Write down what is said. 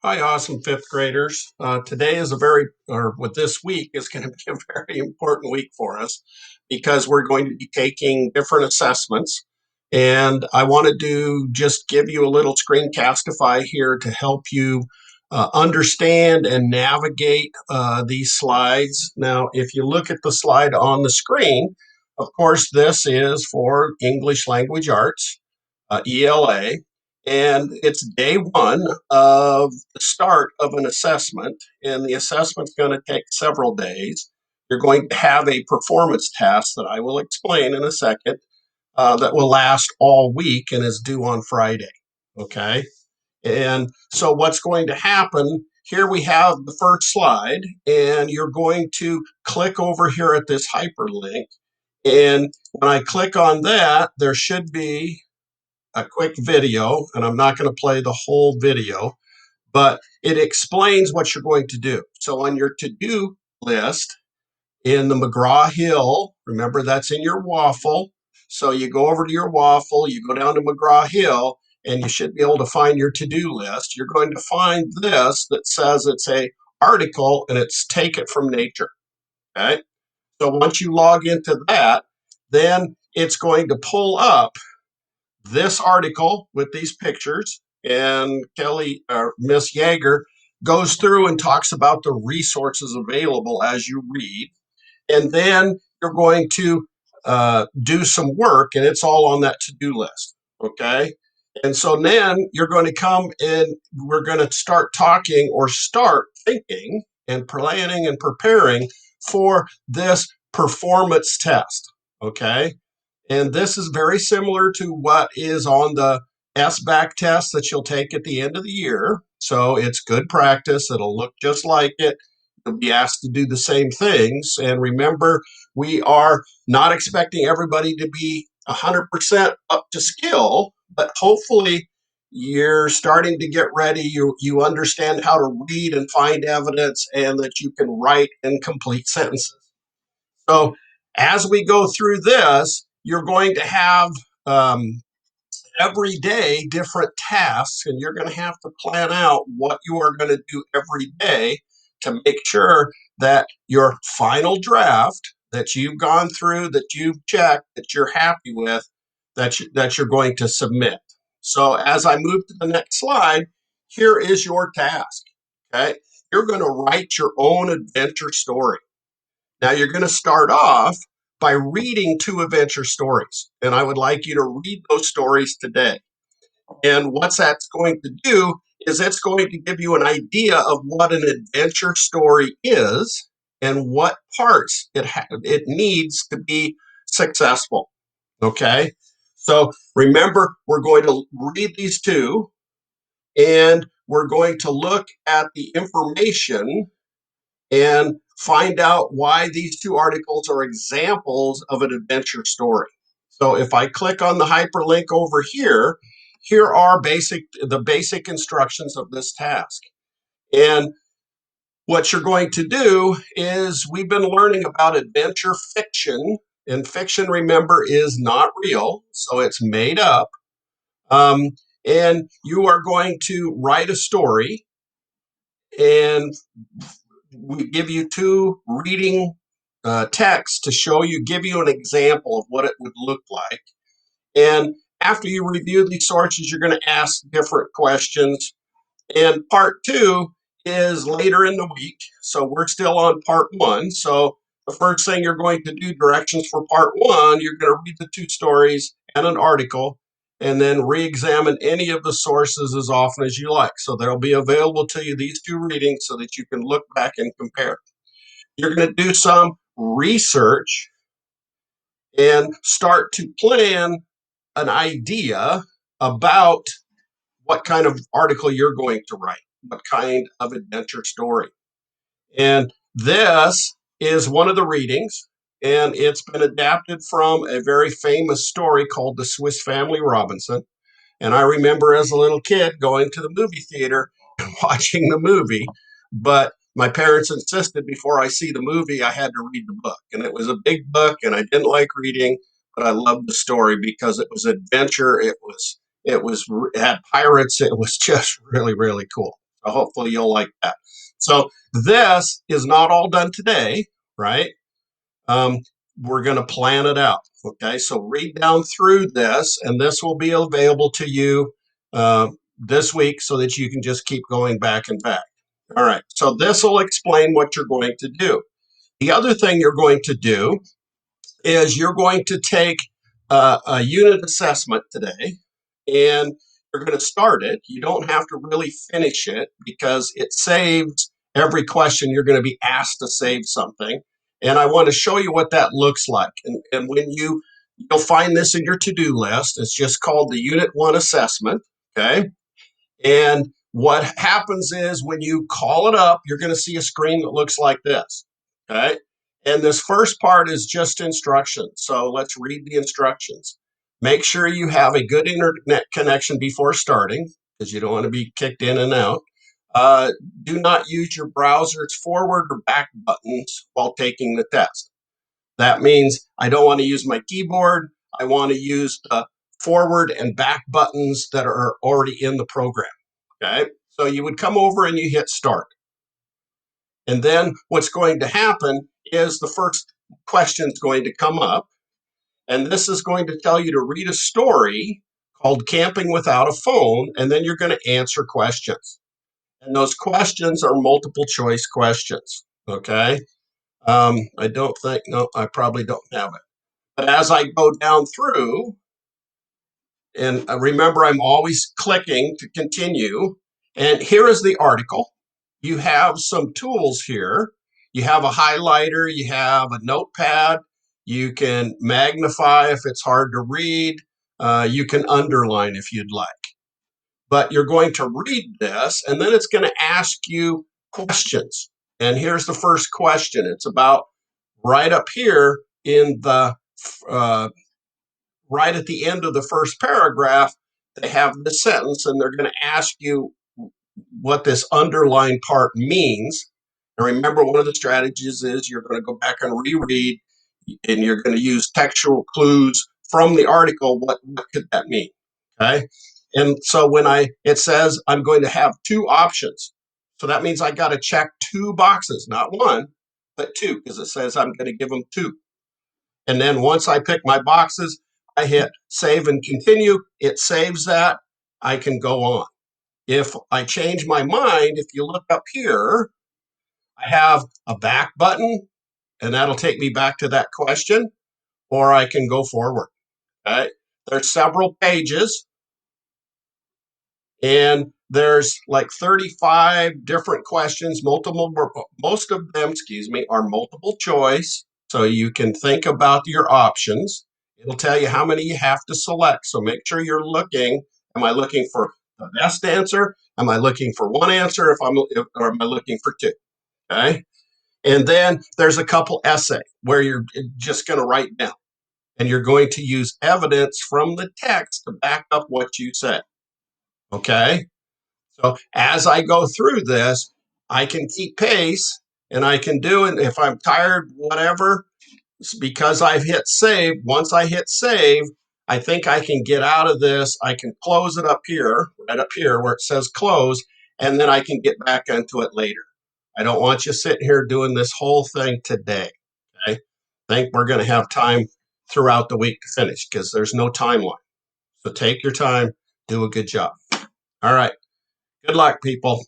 Hi, awesome fifth graders. Today is a very, or with this week is going to be a very important week for us because we're going to be taking different assessments. And I wanted to just give you a little screencastify here to help you understand and navigate these slides. Now, if you look at the slide on the screen, of course, this is for English Language Arts, ELA. And it's day one of the start of an assessment, and the assessment's going to take several days. You're going to have a performance test that I will explain in a second that will last all week and is due on Friday. Okay. And so, what's going to happen here? We have the first slide, and you're going to click over here at this hyperlink. And when I click on that, there should be a quick video, and I'm not going to play the whole video, but it explains what you're going to do. So on your to-do list in the McGraw-Hill, remember that's in your waffle. So you go over to your waffle, you go down to McGraw-Hill, and you should be able to find your to-do list. You're going to find this that says it's a article and it's Take It From Nature. Okay. So once you log into that, then it's going to pull up this article with these pictures, and Kelly or Miss Yeager goes through and talks about the resources available as you read, and then you're going to do some work, and it's all on that to-do list. Okay. And so then you're going to come and we're going to start talking or start thinking and planning and preparing for this performance test. Okay. And this is very similar to what is on the SBAC test that you'll take at the end of the year. So it's good practice. It'll look just like it. You'll be asked to do the same things. And remember, we are not expecting everybody to be 100% up to skill, but hopefully you're starting to get ready. You understand how to read and find evidence, and that you can write and complete sentences. So as we go through this, you're going to have every day different tasks, and you're going to have to plan out what you are going to do every day to make sure that your final draft that you've gone through, that you've checked, that you're happy with, that you're going to submit. So as I move to the next slide, here is your task. Okay, you're going to write your own adventure story. Now, you're going to start off by reading two adventure stories, and I would like you to read those stories today. And what that's going to do is it's going to give you an idea of what an adventure story is and what parts it needs to be successful. Okay? So remember, we're going to read these two, and we're going to look at the information and find out why these two articles are examples of an adventure story. So if I click on the hyperlink over here, here are the basic instructions of this task. And what you're going to do is we've been learning about adventure fiction, and fiction, remember, is not real, so it's made up. Um, and you are going to write a story, and we give you two reading texts to give you an example of what it would look like. And after you review these sources, you're going to ask different questions. And part two is later in the week. So we're still on part one. So the first thing you're going to do, directions for part one, you're going to read the two stories and an article, and then re-examine any of the sources as often as you like. So they'll be available to you, these two readings, so that you can look back and compare. You're going to do some research and start to plan an idea about what kind of article you're going to write, what kind of adventure story. And this is one of the readings, and it's been adapted from a very famous story called The Swiss Family Robinson. And I remember as a little kid going to the movie theater and watching the movie, but my parents insisted before I see the movie, I had to read the book. And it was a big book, and I didn't like reading, but I loved the story because it was adventure. It had pirates. It was just really, really cool. So hopefully you'll like that. So this is not all done today, right? Um, we're going to plan it out. Okay, so read down through this, and this will be available to you this week so that you can just keep going back and back. All right, so this will explain what you're going to do. The other thing you're going to do is you're going to take a unit assessment today, and you're going to start it. You don't have to really finish it because it saves every question you're going to be asked to save something. And I want to show you what that looks like. And when you'll find this in your to-do list. It's just called the Unit 1 assessment. Okay. And what happens is when you call it up, you're going to see a screen that looks like this. Okay. And this first part is just instructions. So let's read the instructions. Make sure you have a good internet connection before starting because you don't want to be kicked in and out. Do not use your browser's forward or back buttons while taking the test. That means I don't want to use my keyboard. I want to use the forward and back buttons that are already in the program. Okay, so you would come over and you hit start. And then what's going to happen is the first question is going to come up. And this is going to tell you to read a story called Camping Without a Phone. And then you're going to answer questions. And those questions are multiple choice questions. Okay. I don't think, no, I probably don't have it. But as I go down through, and remember, I'm always clicking to continue. And here is the article. You have some tools here. You have a highlighter, you have a notepad, you can magnify if it's hard to read, you can underline if you'd like. But you're going to read this, and then it's going to ask you questions. And here's the first question. It's about right up here in the right at the end of the first paragraph, they have the sentence and they're going to ask you what this underlined part means. And remember, one of the strategies is you're going to go back and reread and you're going to use textual clues from the article. What could that mean? Okay. And so it says I'm going to have two options. So that means I got to check two boxes, not one, but two, because it says I'm going to give them two. And then once I pick my boxes, I hit save and continue. It saves that. I can go on. If I change my mind, if you look up here, I have a back button, and that'll take me back to that question, or I can go forward. Okay? There's several pages, and there's like 35 different questions. Most of them, are multiple choice. So you can think about your options. It'll tell you how many you have to select. So make sure you're looking. Am I looking for the best answer? Am I looking for one answer? Or am I looking for two? Okay. And then there's a couple essay where you're just going to write down, and you're going to use evidence from the text to back up what you say. Okay. So as I go through this, I can keep pace and I can do it. If I'm tired, whatever, because I've hit save. Once I hit save, I think I can get out of this. I can close it up here, right up here where it says close, and then I can get back into it later. I don't want you sitting here doing this whole thing today. Okay. I think we're going to have time throughout the week to finish because there's no timeline. So take your time, do a good job. All right. Good luck, people.